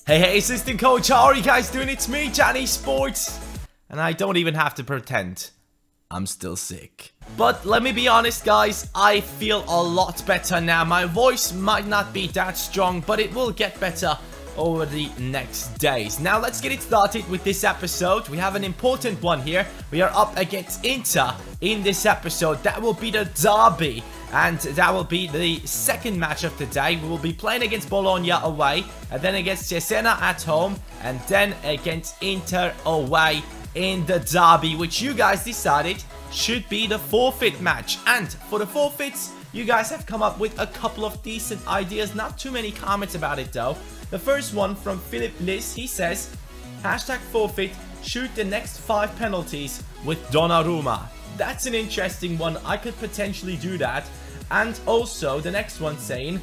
Hey, assistant coach, how are you guys doing? It's me, Johnny Sports. And I don't even have to pretend I'm still sick. But let me be honest, guys, I feel a lot better now. My voice might not be that strong, but it will get better over the next days. Now, let's get it started with this episode. We have an important one here. We are up against Inter in this episode. That will be the derby. And that will be the second match of the day. We will be playing against Bologna away, and then against Cesena at home, and then against Inter away in the derby, which you guys decided should be the forfeit match. And for the forfeits, you guys have come up with a couple of decent ideas. Not too many comments about it though. The first one from Philip Liss, he says, #forfeit, shoot the next 5 penalties with Donnarumma. That's an interesting one. I could potentially do that. And also the next one saying,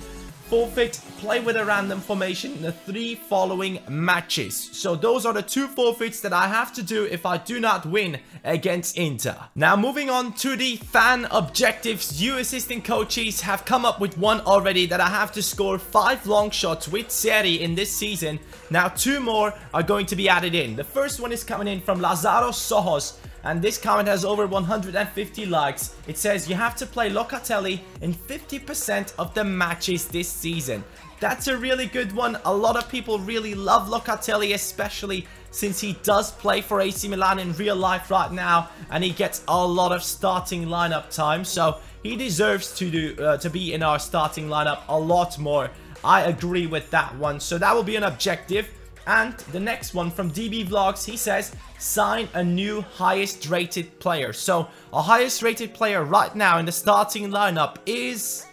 forfeit, play with a random formation in the 3 following matches. So those are the 2 forfeits that I have to do if I do not win against Inter. Now moving on to the fan objectives. You assistant coaches have come up with one already, that I have to score 5 long shots with Serie in this season. Now 2 more are going to be added in. The first one is coming in from Lazaro Sohos. And this comment has over 150 likes. It says, you have to play Locatelli in 50% of the matches this season. That's a really good one. A lot of people really love Locatelli, especially since he does play for AC Milan in real life right now. And he gets a lot of starting lineup time. So he deserves to be in our starting lineup a lot more. I agree with that one. So that will be an objective. And the next one from DB Vlogs, he says, sign a new highest rated player. So our highest rated player right now in the starting lineup is,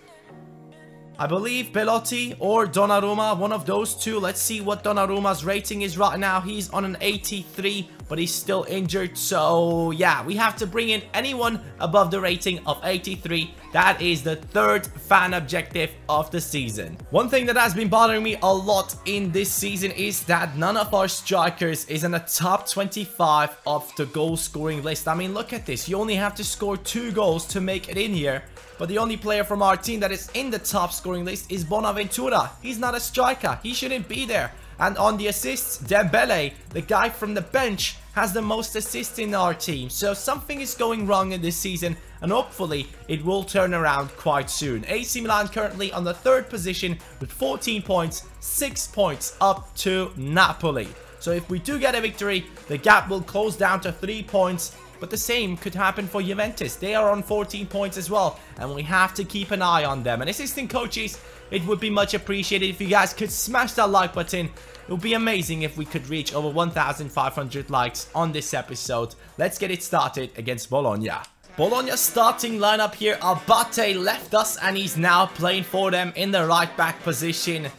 I believe, Belotti or Donnarumma, one of those two. Let's see what Donnarumma's rating is right now. He's on an 83, but he's still injured. So yeah, we have to bring in anyone above the rating of 83. That is the 3rd fan objective of the season. One thing that has been bothering me a lot in this season is that none of our strikers is in the top 25 of the goal scoring list. I mean, look at this. You only have to score 2 goals to make it in here. But the only player from our team that is in the top scoring list is Bonaventura. He's not a striker. He shouldn't be there. And on the assists, Dembele, the guy from the bench, has the most assists in our team. So something is going wrong in this season, and hopefully it will turn around quite soon. AC Milan currently on the 3rd position with 14 points, 6 points up to Napoli. So if we do get a victory, the gap will close down to 3 points. But the same could happen for Juventus. They are on 14 points as well, and we have to keep an eye on them. And assistant coaches, it would be much appreciated if you guys could smash that like button. It would be amazing if we could reach over 1,500 likes on this episode. Let's get it started against Bologna. Bologna's starting lineup here. Abate left us, and he's now playing for them in the right back position.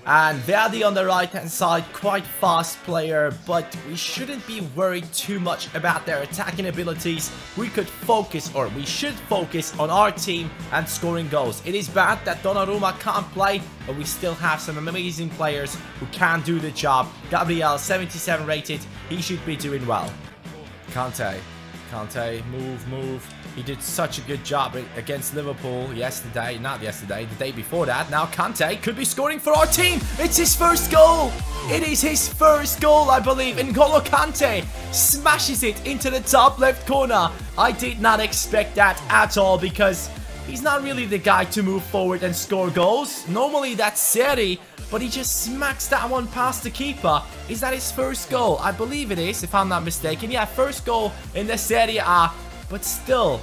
And Verdi on the right hand side, quite fast player, but we shouldn't be worried too much about their attacking abilities. We should focus on our team and scoring goals. It is bad that Donnarumma can't play, but we still have some amazing players who can do the job. Gabriel, 77 rated, he should be doing well. Kante, move. He did such a good job against Liverpool yesterday. Not yesterday, the day before that. Now Kante could be scoring for our team. It's his first goal. It is his first goal, I believe. N'Golo Kante smashes it into the top left corner. I did not expect that at all, because he's not really the guy to move forward and score goals. Normally that's Serie, but he just smacks that one past the keeper. Is that his first goal? I believe it is, if I'm not mistaken. Yeah, first goal in the Serie A. But still,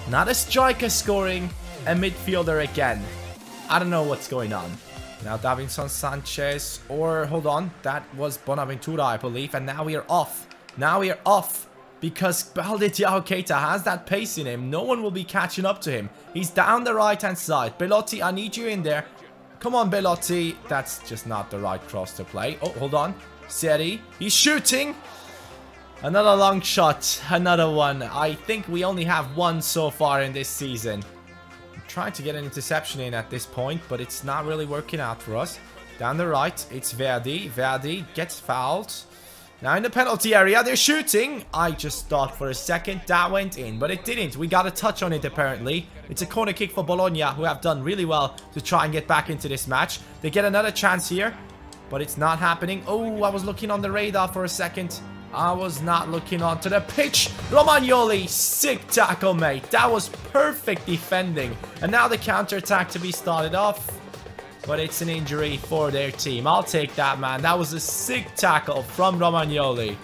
not a striker scoring, a midfielder again. I don't know what's going on. Now Davinson Sanchez, or hold on, that was Bonaventura, I believe. And now we are off. Because Balde Diao Keita has that pace in him. No one will be catching up to him. He's down the right hand side. Belotti, I need you in there. Come on, Belotti. That's just not the right cross to play. Oh, hold on. Serie, he's shooting. Another long shot, another one. I think we only have one so far in this season. I'm trying to get an interception in at this point, but it's not really working out for us. Down the right, it's Verdi. Verdi gets fouled. Now in the penalty area, they're shooting. I just thought for a second that went in, but it didn't. We got a touch on it apparently. It's a corner kick for Bologna, who have done really well to try and get back into this match. They get another chance here. but it's not happening. Oh, I was looking on the radar for a second. I was not looking onto the pitch. Romagnoli, sick tackle, mate. That was perfect defending. And now the counter-attack to be started off. But it's an injury for their team. I'll take that, man. That was a sick tackle from Romagnoli.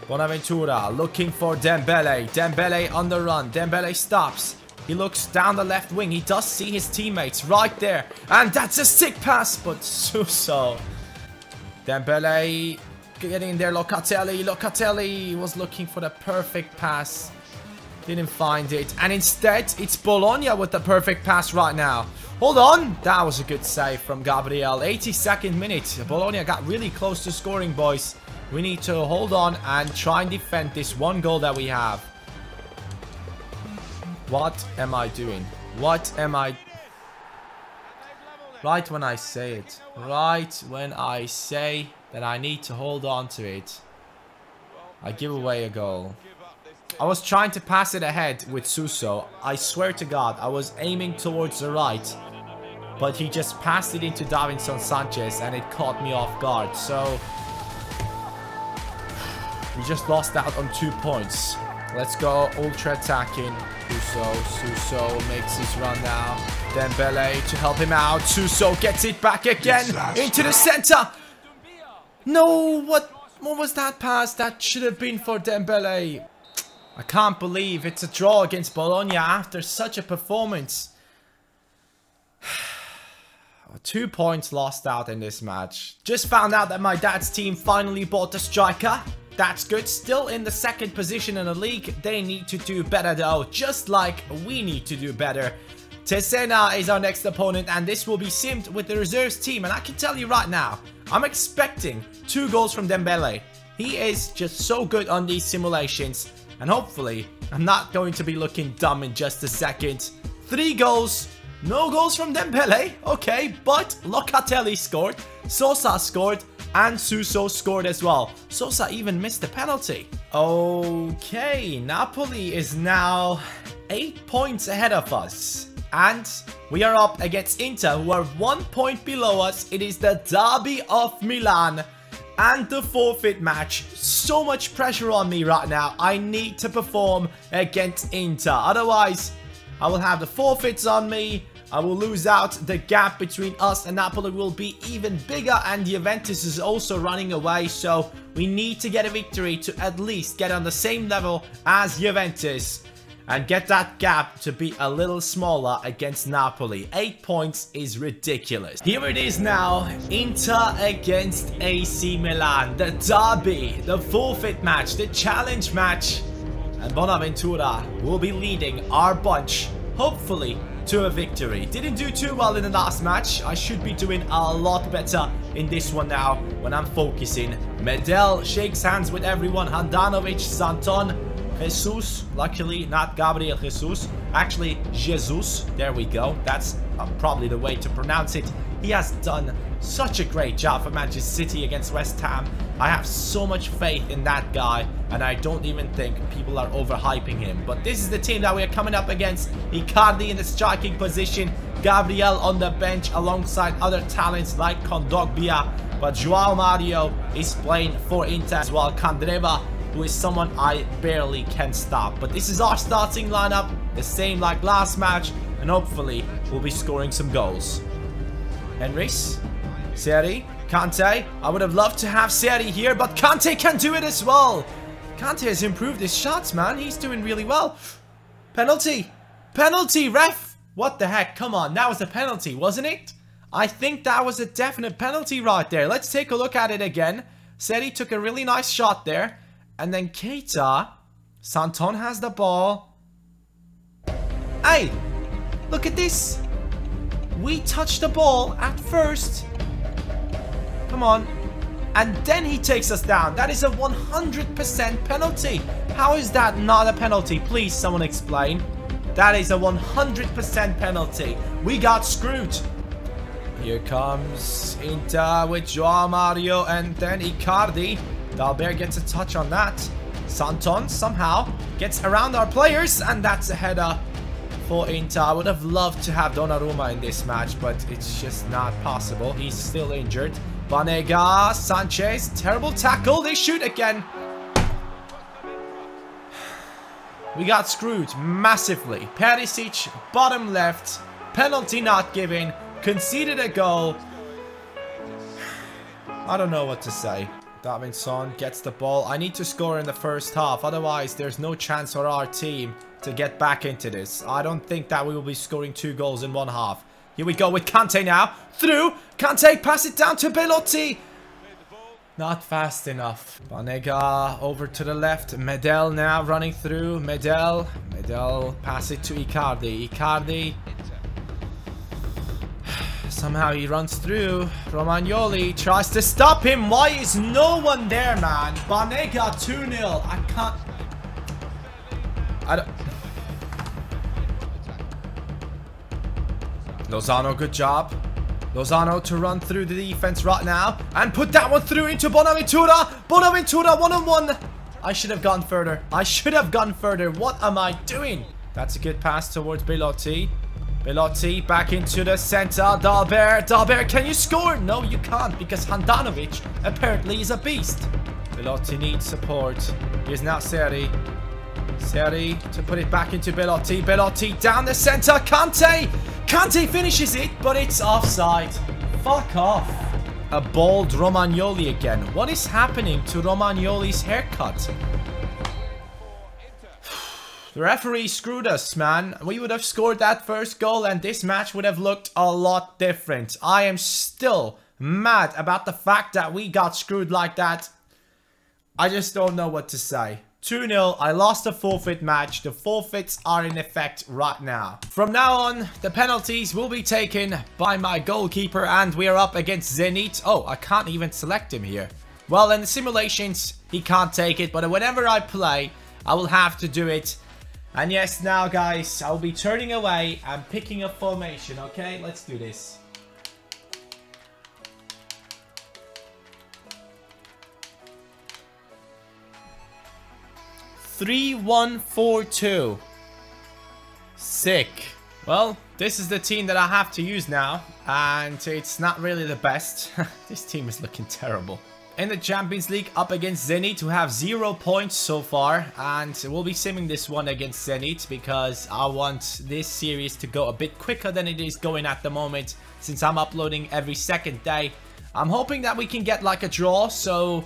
Bonaventura looking for Dembele. Dembele on the run. Dembele stops. He looks down the left wing. He does see his teammates right there. And that's a sick pass. But Suso. Dembele getting in there. Locatelli. Locatelli was looking for the perfect pass. Didn't find it. And instead, it's Bologna with the perfect pass right now. Hold on. That was a good save from Gabriel. 82nd minute. Bologna got really close to scoring, boys. We need to hold on and try and defend this one goal that we have. What am I doing? What am I... Right when I say it. Right when I say that I need to hold on to it. I give away a goal. I was trying to pass it ahead with Suso. I swear to God, I was aiming towards the right. But he just passed it into Davinson Sanchez and it caught me off guard. So... we just lost out on 2 points. Let's go ultra attacking. Suso makes his run now. Dembele to help him out. Suso gets it back again into the center. No, what was that pass? That should have been for Dembele. I can't believe it's a draw against Bologna after such a performance. 2 points lost out in this match. Just found out that my dad's team finally bought a striker. That's good. Still in the 2nd position in the league. They need to do better though. Just like we need to do better. Cesena is our next opponent and this will be simmed with the reserves team. And I can tell you right now, I'm expecting 2 goals from Dembele. He is just so good on these simulations. And hopefully, I'm not going to be looking dumb in just a second. 3 goals. No goals from Dembele. Okay, but Locatelli scored. Sosa scored. And Suso scored as well. Sosa even missed the penalty. Okay, Napoli is now 8 points ahead of us. And we are up against Inter, who are 1 point below us. It is the derby of Milan. And the forfeit match. So much pressure on me right now. I need to perform against Inter. Otherwise, I will have the forfeits on me. I will lose out. The gap between us and Napoli will be even bigger. And Juventus is also running away. So we need to get a victory to at least get on the same level as Juventus. And get that gap to be a little smaller against Napoli. 8 points is ridiculous. Here it is now. Inter against AC Milan. The derby. The forfeit match. The challenge match. And Bonaventura will be leading our bunch. Hopefully to a victory. Didn't do too well in the last match. I should be doing a lot better in this one now when I'm focusing. Medel shakes hands with everyone. Handanovic, Santon, Jesus, luckily not Gabriel Jesus, actually Jesus, there we go, that's probably the way to pronounce it. He has done such a great job for Manchester City against West Ham. I have so much faith in that guy, and I don't even think people are overhyping him. But this is the team that we are coming up against. Icardi in the striking position, Gabriel on the bench alongside other talents like Kondogbia, but Joao Mario is playing for Inter as well. Candreva, who is someone I barely can stop. But this is our starting lineup, the same like last match, and hopefully we'll be scoring some goals. Henrys, Seri, Kante. I would have loved to have Seri here, but Kante can do it as well. Kante has improved his shots, man. He's doing really well. Penalty. Penalty, ref. What the heck? Come on, that was a penalty, wasn't it? I think that was a definite penalty right there. Let's take a look at it again. Seri took a really nice shot there. And then Keita, Santon has the ball. Hey, look at this. We touched the ball at first. Come on. And then he takes us down. That is a 100% penalty. How is that not a penalty? Please, someone explain. That is a 100% penalty. We got screwed. Here comes Inter with Joao Mario and then Icardi. Dalbert gets a touch on that. Santon somehow gets around our players, and that's a header for Inter. I would have loved to have Donnarumma in this match, but it's just not possible. He's still injured. Banega, Sanchez, terrible tackle. They shoot again. We got screwed massively. Perisic, bottom left, penalty not given, conceded a goal. I don't know what to say. Davinson gets the ball. I need to score in the first half. Otherwise, there's no chance for our team to get back into this. I don't think that we will be scoring 2 goals in one half. Here we go with Kante now. Through. Kante, pass it down to Belotti. Not fast enough. Banega over to the left. Medel now running through. Medel. Medel, pass it to Icardi. Icardi. Somehow he runs through. Romagnoli tries to stop him. Why is no one there, man? Banega 2-0. I can't... I don't... Lozano, good job. Lozano to run through the defense right now. And put that one through into Bonaventura. Bonaventura, 1-on-1. I should have gone further. I should have gone further. What am I doing? That's a good pass towards Belotti. Belotti back into the center. Dalbert. Dalbert, can you score? No, you can't, because Handanovic apparently is a beast. Belotti needs support. Here's now Seri. Seri to put it back into Belotti. Belotti down the center. Kante. Kante finishes it, but it's offside. Fuck off. A bald Romagnoli again. What is happening to Romagnoli's haircut? The referee screwed us, man. We would have scored that first goal and this match would have looked a lot different. I am still mad about the fact that we got screwed like that. I just don't know what to say. 2-0, I lost the forfeit match. The forfeits are in effect right now. From now on, the penalties will be taken by my goalkeeper and we are up against Zenit. Oh, I can't even select him here. Well, in the simulations, he can't take it, but whenever I play, I will have to do it. And yes, now guys, I'll be turning away and picking a formation, okay? Let's do this. (3-1-4-2). Sick. Well, this is the team that I have to use now, and it's not really the best. This team is looking terrible. In the Champions League, up against Zenit, who have 0 points so far, and we'll be simming this one against Zenit because I want this series to go a bit quicker than it is going at the moment, since I'm uploading every second day. I'm hoping that we can get like a draw, so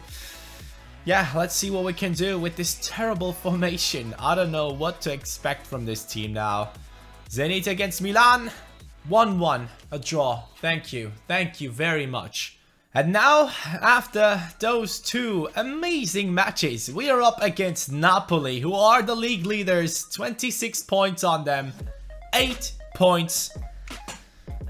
yeah, let's see what we can do with this terrible formation. I don't know what to expect from this team now. Zenit against Milan, 1-1, a draw. Thank you very much. And now, after those 2 amazing matches, we are up against Napoli, who are the league leaders. 26 points on them, 8 points.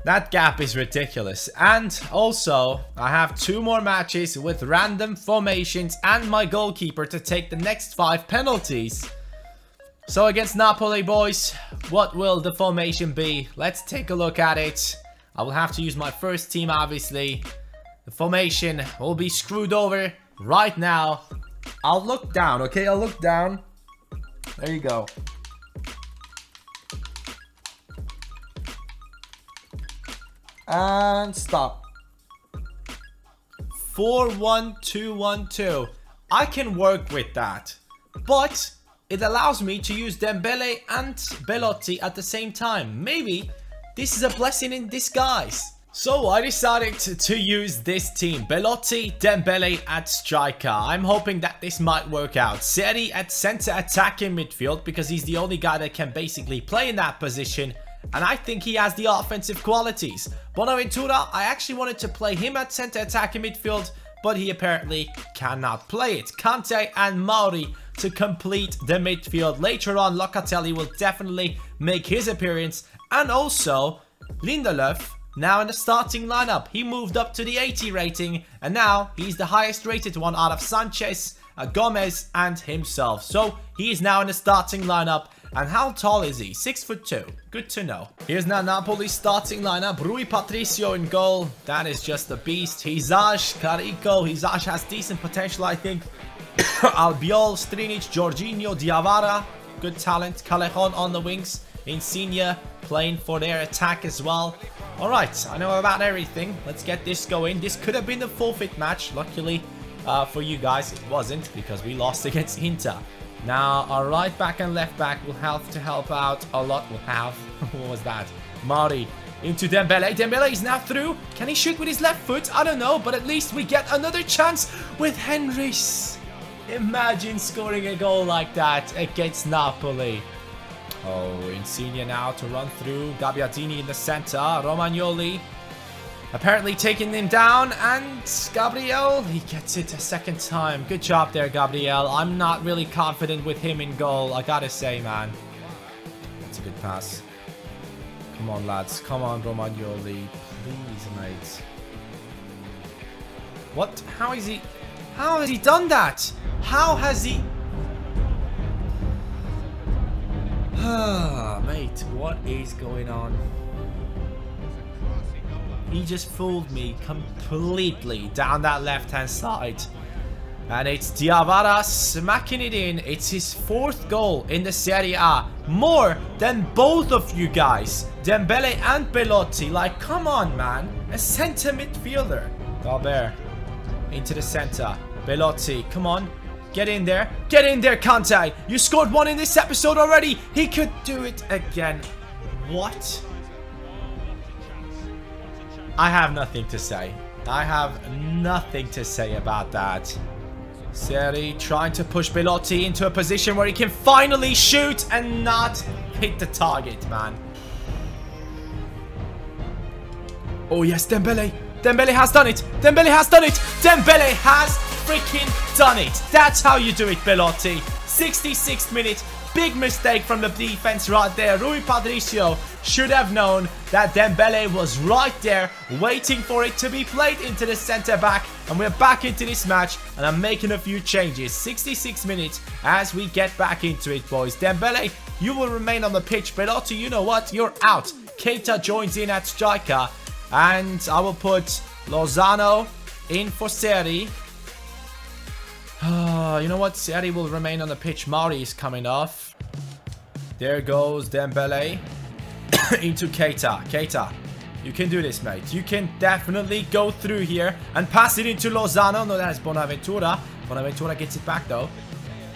That gap is ridiculous. And also, I have 2 more matches with random formations and my goalkeeper to take the next 5 penalties. So against Napoli, boys, what will the formation be? Let's take a look at it. I will have to use my first team, obviously. The formation will be screwed over right now. I'll look down, okay? I'll look down. There you go. And stop. 4-1-2-1-2. I can work with that. But it allows me to use Dembele and Belotti at the same time. Maybe this is a blessing in disguise. So I decided to use this team. Belotti, Dembele at striker. I'm hoping that this might work out. Seri at center attacking midfield because he's the only guy that can basically play in that position. And I think he has the offensive qualities. Bonaventura, I actually wanted to play him at center attacking midfield, but he apparently cannot play it. Kante and Mauri to complete the midfield. Later on, Locatelli will definitely make his appearance. And also, Lindelöf, now in the starting lineup. He moved up to the 80 rating, and now he's the highest rated one out of Sanchez, Gomez, and himself. So he is now in the starting lineup. And how tall is he? 6'2". Good to know. Here's now Napoli's starting lineup. Rui Patricio in goal. That is just a beast. Hizaj, Carico. Hizaj has decent potential, I think. Albiol, Strinic, Jorginho, Diawara. Good talent. Callejon on the wings. Insigne playing for their attack as well. Alright, I know about everything. Let's get this going. This could have been the forfeit match. Luckily for you guys, it wasn't, because we lost against Inter. Now, our right back and left back will have to help out a lot. Will have. What was that? Mari into Dembele. Dembele is now through. Can he shoot with his left foot? I don't know, but at least we get another chance with Henrys. Imagine scoring a goal like that against Napoli. Oh, Insigne now to run through. Gabbiadini in the center. Romagnoli apparently taking him down. And Gabriel, he gets it a second time. Good job there, Gabriel. I'm not really confident with him in goal, I gotta say, man. That's a good pass. Come on, lads. Come on, Romagnoli. Please, mate. What? How has he done that? How has he... Mate, what is going on? He just fooled me completely down that left-hand side. And it's Diawara smacking it in. It's his 4th goal in the Serie A. More than both of you guys. Dembele and Belotti. Like, come on, man. A center midfielder. Gobert into the center. Belotti, come on. Get in there. Get in there, Kante. You scored 1 in this episode already. He could do it again. What? I have nothing to say. I have nothing to say about that. Seri trying to push Belotti into a position where he can finally shoot and not hit the target, man. Oh yes, Dembele. Dembele has done it. Dembele has done it. Dembele has freaking done it. That's how you do it, Belotti. 66th minute. Big mistake from the defense right there. Rui Patricio should have known that Dembele was right there waiting for it to be played into the center back. And we're back into this match and I'm making a few changes. 66 minutes as we get back into it, boys. Dembele, you will remain on the pitch. Belotti, you know what? You're out. Keita joins in at striker. And I will put Lozano in for Seri. You know what? Seri will remain on the pitch. Mari is coming off. There goes Dembele into Keita. Keita, you can do this, mate. You can definitely go through here and pass it into Lozano. No, that is Bonaventura. Bonaventura gets it back, though.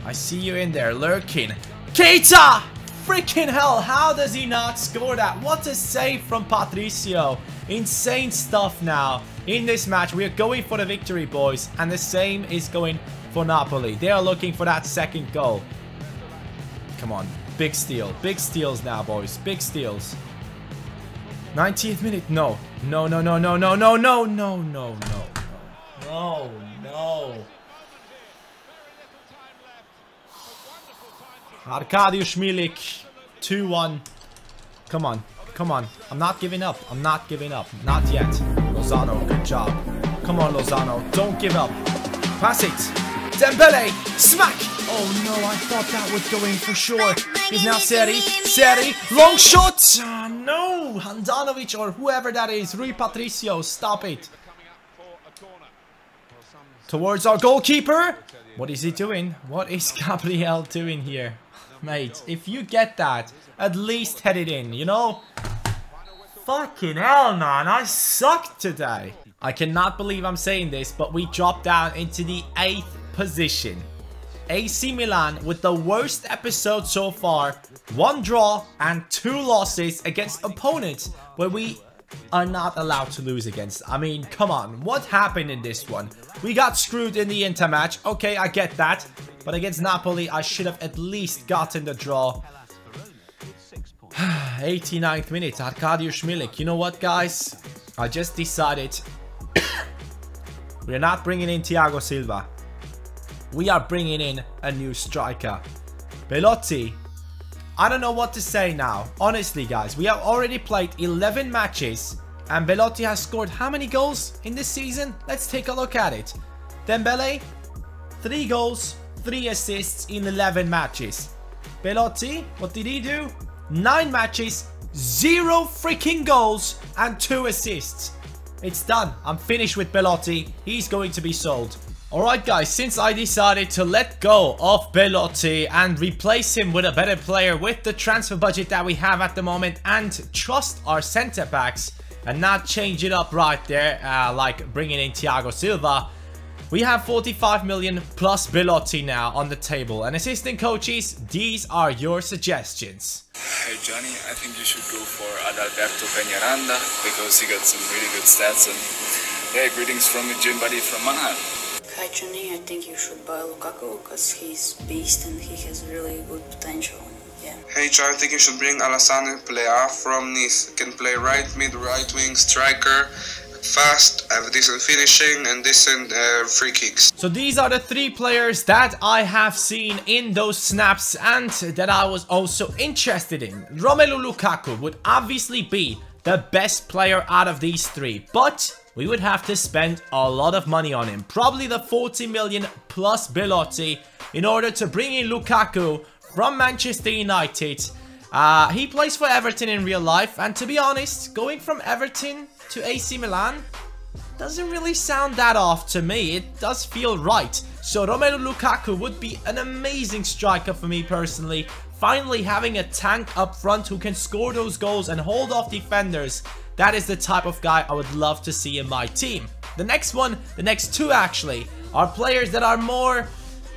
I see you in there lurking. Keita! Freaking hell, how does he not score that? What a save from Patricio. Insane stuff now. In this match, we are going for the victory, boys. And the same is going for Napoli. They are looking for that second goal. Come on. Big steal. Big steals now, boys. Big steals. 90th minute. No. No, no, no, no, no, no, no, no, no, no, no. No, no. Arkadiusz Milik. 2-1. Come on. Come on. I'm not giving up. I'm not giving up. Not yet. Lozano, good job. Come on, Lozano. Don't give up. Pass it. Dembele. Smack. Oh, no. I thought that would go in for sure. He's now Seri. Seri. Long shot. Oh, no. Handanovic or whoever that is. Rui Patricio. Stop it. Towards our goalkeeper. What is he doing? What is Gabriel doing here? Mate, if you get that, at least head it in, you know? Fucking hell, man. I suck today. I cannot believe I'm saying this, but we dropped down into the 8th position. AC Milan with the worst episode so far. 1 draw and 2 losses against opponents where we are not allowed to lose against. I mean, come on. What happened in this one? We got screwed in the Inter match. Okay, I get that. But against Napoli, I should have at least gotten the draw. 89th minute, Arkadiusz Milik. You know what, guys? I just decided we're not bringing in Thiago Silva. We are bringing in a new striker. Belotti. I don't know what to say now. Honestly, guys, we have already played 11 matches. And Belotti has scored how many goals in this season? Let's take a look at it. Dembele, 3 goals, 3 assists in 11 matches. Belotti, what did he do? 9 matches, 0 freaking goals and 2 assists. It's done. I'm finished with Belotti. He's going to be sold. Alright guys, since I decided to let go of Belotti and replace him with a better player with the transfer budget that we have at the moment and trust our centre backs, and not change it up right there, like bringing in Thiago Silva, we have 45 million plus Belotti now on the table. And assistant coaches, these are your suggestions. Hey Johnny, I think you should go for Adalberto Peñaranda because he got some really good stats. And yeah, greetings from the gym buddy from Mannheim. Hi Johnny, I think you should buy Lukaku because he's beast and he has really good potential. Yeah. Hey John, I think you should bring Alassane Plea from Nice. Can play right mid, right wing, striker. Fast, have decent finishing and decent free kicks. So these are the 3 players that I have seen in those snaps and that I was also interested in. Romelu Lukaku would obviously be the best player out of these 3, but we would have to spend a lot of money on him. Probably the 40 million plus Belotti in order to bring in Lukaku from Manchester United. He plays for Everton in real life, and to be honest, going from Everton to AC Milan doesn't really sound that off to me. It does feel right. So Romelu Lukaku would be an amazing striker for me personally. Finally having a tank up front who can score those goals and hold off defenders. That is the type of guy I would love to see in my team. The next one, the next 2 actually, are players that are more,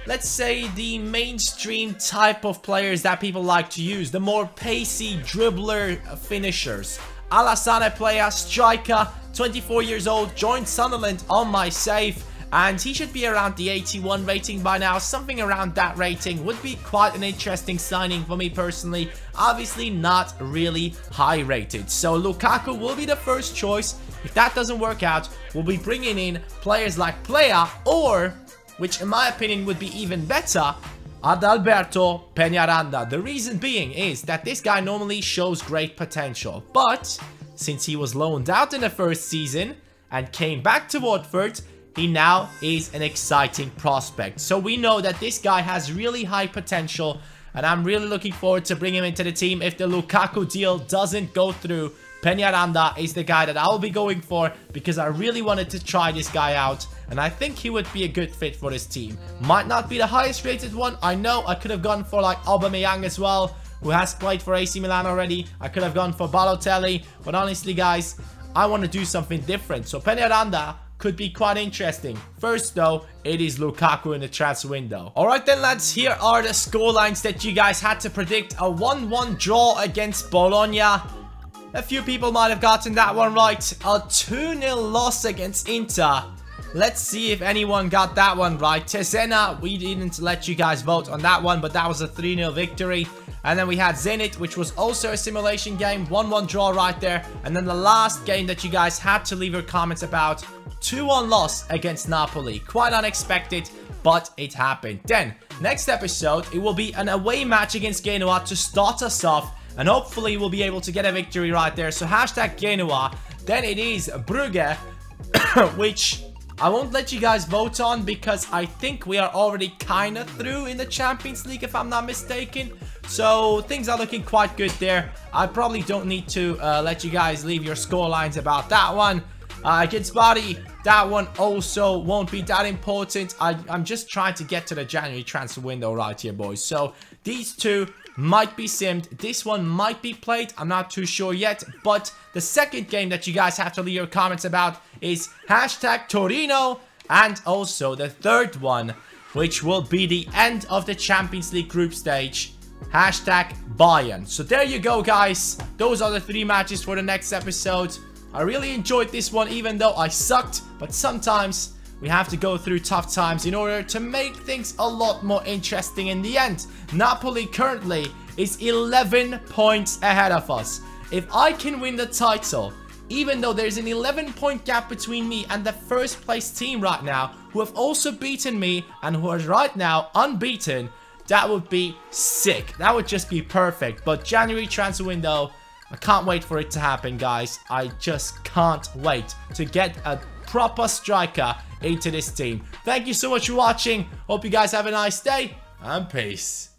let's say, the mainstream type of players that people like to use. The more pacey dribbler finishers. Alassane Plea, striker, 24 years old, joined Sunderland on my save, and he should be around the 81 rating by now. Something around that rating would be quite an interesting signing for me personally. Obviously not really high rated. So Lukaku will be the first choice. If that doesn't work out, we'll be bringing in players like Plea, or, which in my opinion would be even better, Adalberto Peñaranda. The reason being is that this guy normally shows great potential, but since he was loaned out in the first season and came back to Watford, he now is an exciting prospect. So we know that this guy has really high potential, and I'm really looking forward to bring him into the team. If the Lukaku deal doesn't go through, Peñaranda is the guy that I will be going for because I really wanted to try this guy out, and I think he would be a good fit for this team. Might not be the highest rated one. I know I could have gone for like Aubameyang as well, who has played for AC Milan already. I could have gone for Balotelli, but honestly guys, I want to do something different. So Peñaranda could be quite interesting. First though, it is Lukaku in the transfer window. Alright then lads, here are the scorelines that you guys had to predict. A 1-1 draw against Bologna. A few people might have gotten that one right. A 2-0 loss against Inter. Let's see if anyone got that one right. Cesena, we didn't let you guys vote on that one, but that was a 3-0 victory. And then we had Zenit, which was also a simulation game. 1-1 draw right there. And then the last game that you guys had to leave your comments about, 2-1 loss against Napoli. Quite unexpected, but it happened. Then, next episode, it will be an away match against Genoa to start us off. And hopefully we'll be able to get a victory right there. So hashtag Genoa. Then it is Brugge, which I won't let you guys vote on because I think we are already kind of through in the Champions League if I'm not mistaken. So things are looking quite good there. I probably don't need to let you guys leave your score lines about that one. Against Body, that one also won't be that important. I'm just trying to get to the January transfer window right here, boys. So these two might be simmed. This one might be played. I'm not too sure yet. But the second game that you guys have to leave your comments about is hashtag Torino. And also the third one, which will be the end of the Champions League group stage. Hashtag Bayern. So there you go, guys. Those are the 3 matches for the next episode. I really enjoyed this one, even though I sucked. But sometimes we have to go through tough times in order to make things a lot more interesting in the end. Napoli currently is 11 points ahead of us. If I can win the title, even though there's an 11-point gap between me and the first place team right now, who have also beaten me and who are right now unbeaten, that would be sick. That would just be perfect. But January transfer window, I can't wait for it to happen, guys. I just can't wait to get a proper striker into this team. Thank you so much for watching. Hope you guys have a nice day, and peace.